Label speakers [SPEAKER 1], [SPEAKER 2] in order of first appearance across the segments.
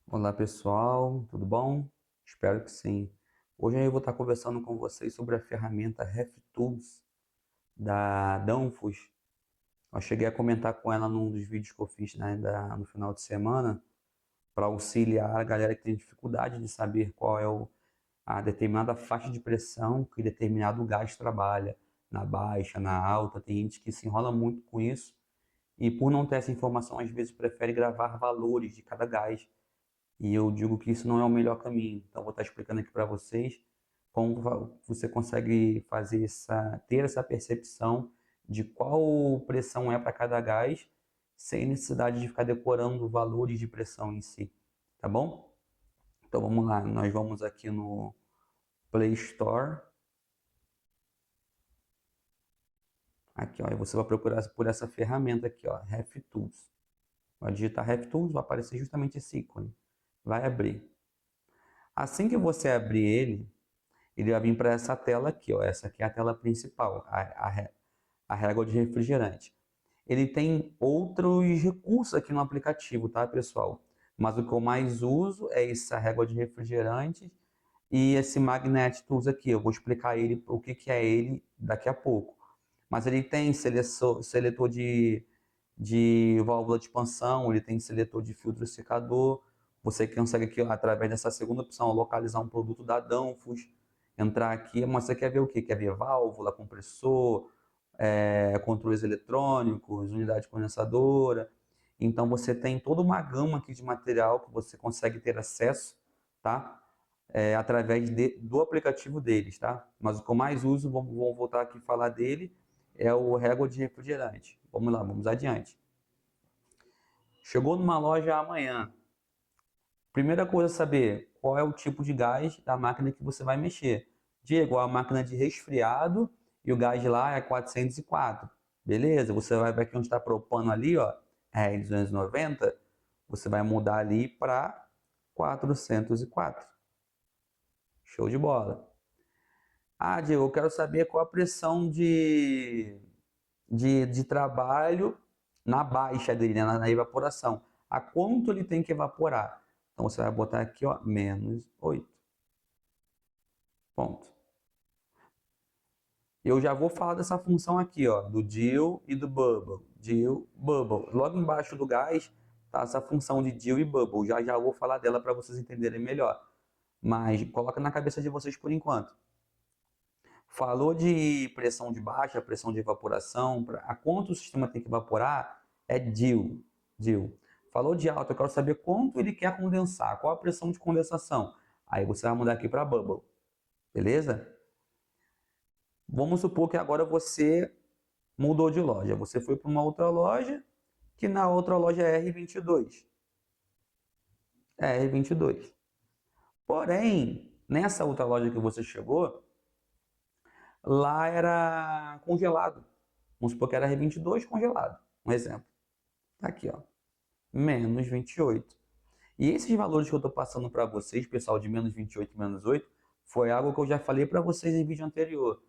[SPEAKER 1] Olá pessoal, tudo bom? Espero que sim. Hoje eu vou estar conversando com vocês sobre a ferramenta RefTools da Danfoss. Eu cheguei a comentar com ela num dos vídeos que eu fiz, né, no final de semana para auxiliar a galera que tem dificuldade de saber qual é a determinada faixa de pressão que determinado gás trabalha, na baixa, na alta. Tem gente que se enrola muito com isso e por não ter essa informação, às vezes prefere gravar valores de cada gás. E eu digo que isso não é o melhor caminho. Então, vou estar explicando aqui para vocês como você consegue ter essa percepção de qual pressão é para cada gás, sem necessidade de ficar decorando valores de pressão em si, tá bom? Então, vamos lá. Nós vamos aqui no Play Store. Aqui, ó, e você vai procurar por essa ferramenta aqui, ó, RefTools. Vai digitar RefTools, vai aparecer justamente esse ícone. Vai abrir. Assim que você abrir ele vai vir para essa tela aqui, ó. Essa aqui é a tela principal, a régua de refrigerante. Ele tem outros recursos aqui no aplicativo, tá, pessoal? Mas o que eu mais uso é essa régua de refrigerante e esse Magnet Tools aqui. Eu vou explicar o que é ele daqui a pouco. Mas ele tem seletor de válvula de expansão, ele tem seletor de filtro secador. Você consegue aqui, através dessa segunda opção, localizar um produto da Danfoss, entrar aqui, mas você quer ver o quê? Quer ver válvula, compressor, controles eletrônicos, unidade condensadora. Então você tem toda uma gama aqui de material que você consegue ter acesso, tá? Através do aplicativo deles, tá? Mas o que eu mais uso, vamos voltar aqui e falar dele, é o régua de refrigerante. Vamos lá, vamos adiante. Chegou numa loja amanhã. Primeira coisa a saber, qual é o tipo de gás da máquina que você vai mexer. Diego, a máquina de resfriado e o gás lá é 404. Beleza, você vai ver aqui onde está propano ali, ó, é 290, você vai mudar ali para 404. Show de bola. Ah, Diego, eu quero saber qual a pressão de trabalho na baixa dele, né, na evaporação. A quanto ele tem que evaporar? Então você vai botar aqui, ó, -8. Ponto. Eu já vou falar dessa função aqui, ó, do Dill e do Bubble. Dill, Bubble. Logo embaixo do gás tá essa função de Dill e Bubble. Já já vou falar dela para vocês entenderem melhor. Mas coloca na cabeça de vocês por enquanto. Falou de pressão de baixa, pressão de evaporação, a quanto o sistema tem que evaporar, é Dill. Dill. Falou de alta, eu quero saber quanto ele quer condensar, qual a pressão de condensação. Aí você vai mudar aqui para Bubble, beleza? Vamos supor que agora você mudou de loja, você foi para uma outra loja, que na outra loja é R22. É R22. Porém, nessa outra loja que você chegou, lá era congelado. Vamos supor que era R22 congelado. Um exemplo. Tá aqui, ó. -28. E esses valores que eu estou passando para vocês, pessoal, de -28 e -8, foi algo que eu já falei para vocês em vídeo anterior.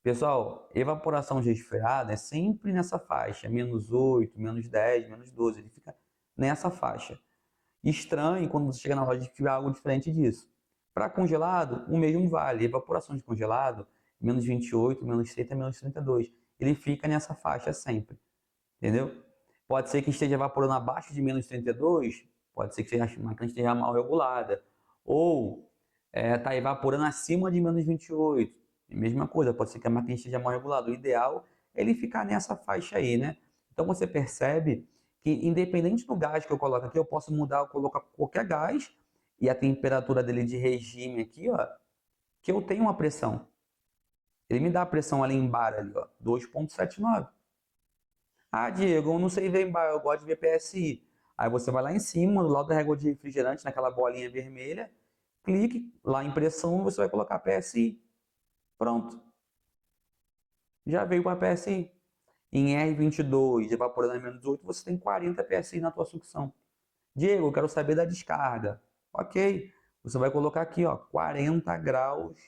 [SPEAKER 1] Pessoal, evaporação de resfriado é sempre nessa faixa, -8, -10, -12, ele fica nessa faixa. Estranho quando você chega na loja e tiver algo diferente disso. Para congelado, o mesmo vale. Evaporação de congelado, -28, -30, -32. Ele fica nessa faixa sempre, entendeu? Pode ser que esteja evaporando abaixo de -32, pode ser que a máquina esteja mal regulada. Ou está evaporando acima de -28. Mesma coisa, pode ser que a máquina esteja mal regulada. O ideal é ele ficar nessa faixa aí, né? Então você percebe que independente do gás que eu coloco aqui, eu posso mudar, eu colocar qualquer gás e a temperatura dele de regime aqui, ó, que eu tenho uma pressão. Ele me dá a pressão ali em bar, ali, ó, 2,79. Ah, Diego, eu não sei ver em bar, eu gosto de ver PSI. Aí você vai lá em cima, do lado da régua de refrigerante, naquela bolinha vermelha, clique lá em pressão e você vai colocar PSI. Pronto, já veio para PSI. Em R22, evaporando a -8, você tem 40 PSI na tua sucção. Diego, eu quero saber da descarga. Ok, você vai colocar aqui, ó, 40 graus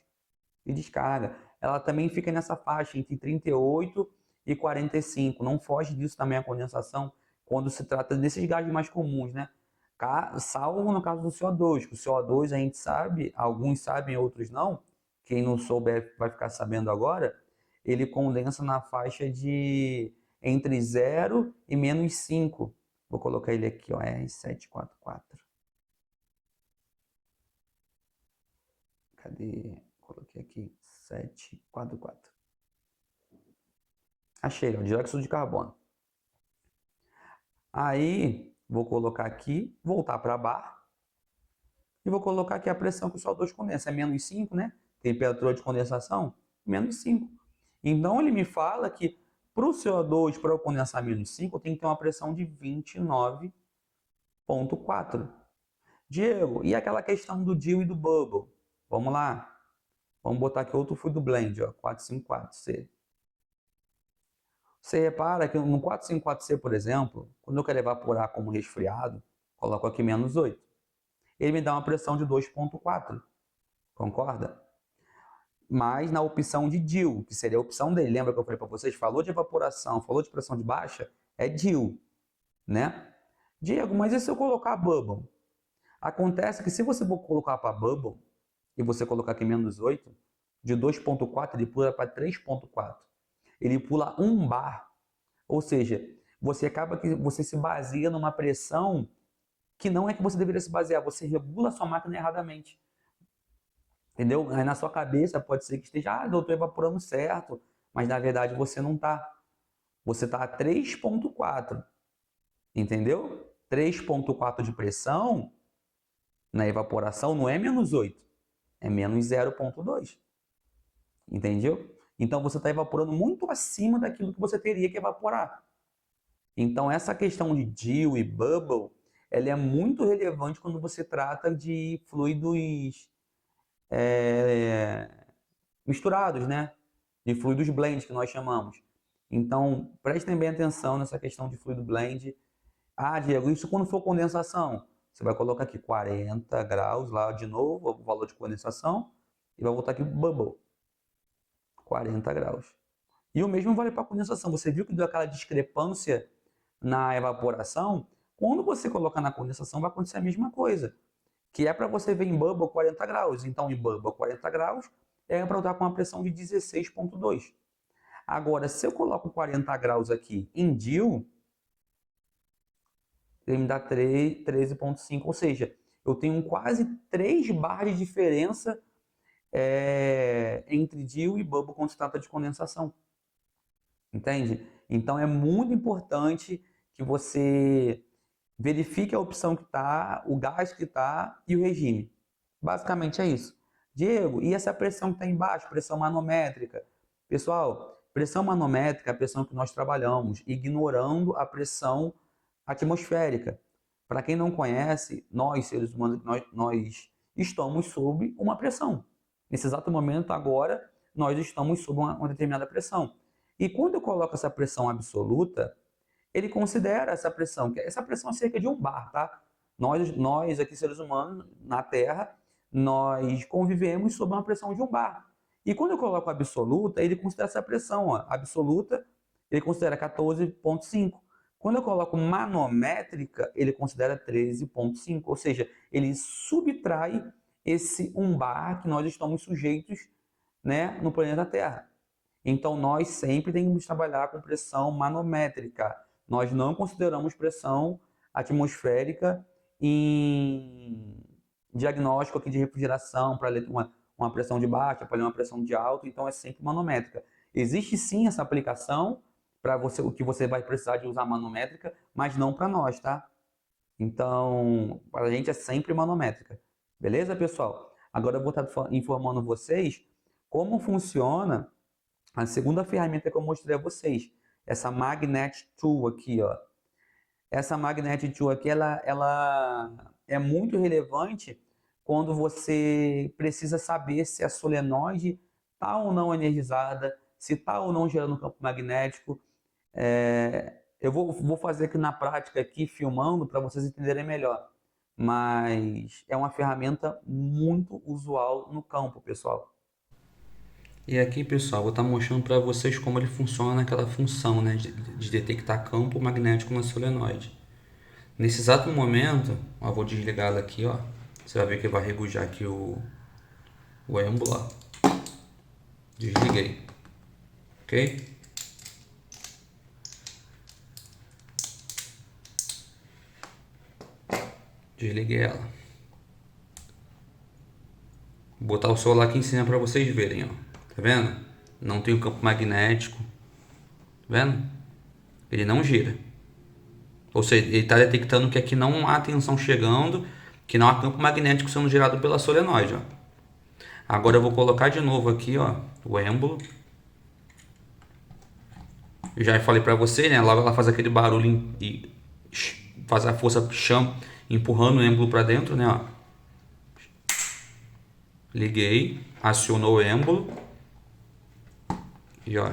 [SPEAKER 1] de descarga. Ela também fica nessa faixa entre 38 e 45. Não foge disso também a condensação quando se trata desses gases mais comuns, né? Salvo no caso do CO2, que o CO2 a gente sabe, alguns sabem, outros não. Quem não souber vai ficar sabendo agora. Ele condensa na faixa de entre 0 e -5. Vou colocar ele aqui, ó, R744. Cadê? Coloquei aqui, 744. Achei, ó, dióxido de carbono. Aí, vou colocar aqui, voltar para a barra, e vou colocar aqui a pressão que o CO2 condensa. É -5, né? Temperatura de condensação, -5. Então, ele me fala que para o CO2, para eu condensar -5, eu tenho que ter uma pressão de 29,4. Diego, e aquela questão do DIU e do bubble? Vamos lá. Vamos botar aqui outro fluido blend, ó, 454C. Você repara que no 454C, por exemplo, quando eu quero evaporar como resfriado, coloco aqui -8. Ele me dá uma pressão de 2,4. Concorda? Mas na opção de DIU, que seria a opção dele, lembra que eu falei para vocês? Falou de evaporação, falou de pressão de baixa, é DIU, né? Diego, mas e se eu colocar bubble? Acontece que se você for colocar para bubble, e você colocar aqui -8, de 2,4 ele pula para 3,4. Ele pula 1 bar. Ou seja, você acaba que você se baseia numa pressão que não é que você deveria se basear, você regula a sua máquina erradamente. Entendeu? Aí na sua cabeça pode ser que esteja, eu estou evaporando certo, mas na verdade você não está. Você está a 3,4. Entendeu? 3,4 de pressão na evaporação não é -8, é -0,2. Entendeu? Então você está evaporando muito acima daquilo que você teria que evaporar. Então essa questão de DIU e bubble, ela é muito relevante quando você trata de fluidos misturados, né? De fluidos blend, que nós chamamos. Então prestem bem atenção nessa questão de fluido blend. Ah, Diego, isso quando for condensação? Você vai colocar aqui 40 graus, lá de novo, o valor de condensação, e vai voltar aqui bubble, 40 graus. E o mesmo vale para a condensação. Você viu que deu aquela discrepância na evaporação? Quando você colocar na condensação, vai acontecer a mesma coisa. Que é para você ver em bubble 40 graus. Então, em bubble 40 graus, é para eu estar com uma pressão de 16,2. Agora, se eu coloco 40 graus aqui em DIU, ele me dá 13,5. Ou seja, eu tenho quase 3 bar de diferença entre DIU e bubble quando se trata de condensação. Entende? Então é muito importante que você verifique a opção que está, o gás que está e o regime. Basicamente é isso. Diego, e essa pressão que está embaixo, pressão manométrica? Pessoal, pressão manométrica é a pressão que nós trabalhamos, ignorando a pressão atmosférica. Para quem não conhece, nós, seres humanos, nós estamos sob uma pressão. Nesse exato momento, agora, nós estamos sob uma determinada pressão. E quando eu coloco essa pressão absoluta, ele considera essa pressão, que essa pressão é cerca de 1 bar, tá? Nós aqui, seres humanos, na Terra, nós convivemos sob uma pressão de 1 bar. E quando eu coloco absoluta, ele considera essa pressão, ó, absoluta, ele considera 14,5. Quando eu coloco manométrica, ele considera 13,5. Ou seja, ele subtrai esse 1 bar que nós estamos sujeitos, né, no planeta Terra. Então, nós sempre temos que trabalhar com pressão manométrica. Nós não consideramos pressão atmosférica em diagnóstico aqui de refrigeração, para ler uma pressão de baixa, para ler uma pressão de alta, então é sempre manométrica. Existe sim essa aplicação para você, o que você vai precisar de usar manométrica, mas não para nós, tá? Então, para a gente é sempre manométrica. Beleza, pessoal? Agora eu vou estar informando vocês como funciona a segunda ferramenta que eu mostrei a vocês, essa Magnet Tool aqui, ó. Essa Magnet Tool aqui, ela é muito relevante quando você precisa saber se a solenoide está ou não energizada, se está ou não gerando campo magnético. Eu vou fazer aqui na prática, aqui, filmando, para vocês entenderem melhor. Mas é uma ferramenta muito usual no campo, pessoal. E aqui, pessoal, vou estar mostrando para vocês como ele funciona naquela função, né, de detectar campo magnético na solenoide. Nesse exato momento, ó, vou desligar ela aqui, ó. Você vai ver que vai regujar aqui o êmbolo, ó. Desliguei. Ok? Desliguei ela. Vou botar o celular aqui em cima para vocês verem, ó. Tá vendo? Não tem o campo magnético. Tá vendo? Ele não gira. Ou seja, ele está detectando que aqui não há tensão chegando, que não há campo magnético sendo gerado pela solenoide, ó. Agora eu vou colocar de novo aqui, ó, o êmbolo. Eu já falei para você, né? Logo ela faz aquele barulho e faz a força chão empurrando o êmbolo para dentro, né? Ó. Liguei, acionou o êmbolo e ó.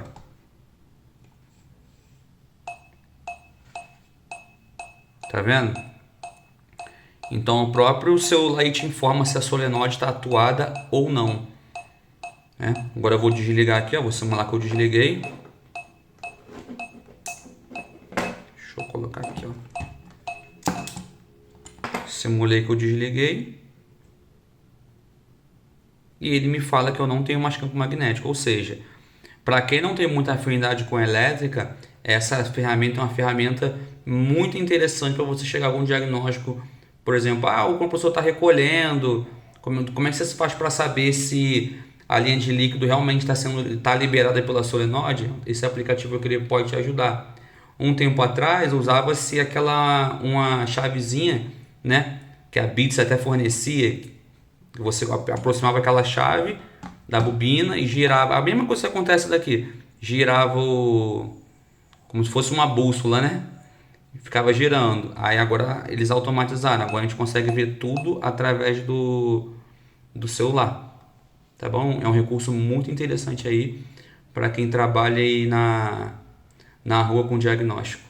[SPEAKER 1] Tá vendo? Então o próprio celular te informa se a solenoide está atuada ou não. Né? Agora eu vou desligar aqui, ó. Vou simular que eu desliguei. Deixa eu colocar aqui, ó. Simulei que eu desliguei. E ele me fala que eu não tenho mais campo magnético. Ou seja, para quem não tem muita afinidade com elétrica, essa ferramenta é uma ferramenta muito interessante para você chegar a algum diagnóstico. Por exemplo, o compressor está recolhendo. Como é que você faz para saber se a linha de líquido realmente está liberada pela solenoide? Esse aplicativo que ele pode te ajudar. Um tempo atrás usava-se uma chavezinha, né, que a Beats até fornecia. Você aproximava aquela chave da bobina e girava. A mesma coisa que acontece daqui. Girava como se fosse uma bússola, né? Ficava girando. Aí agora eles automatizaram. Agora a gente consegue ver tudo através do celular. Tá bom? É um recurso muito interessante aí para quem trabalha aí na rua com diagnóstico.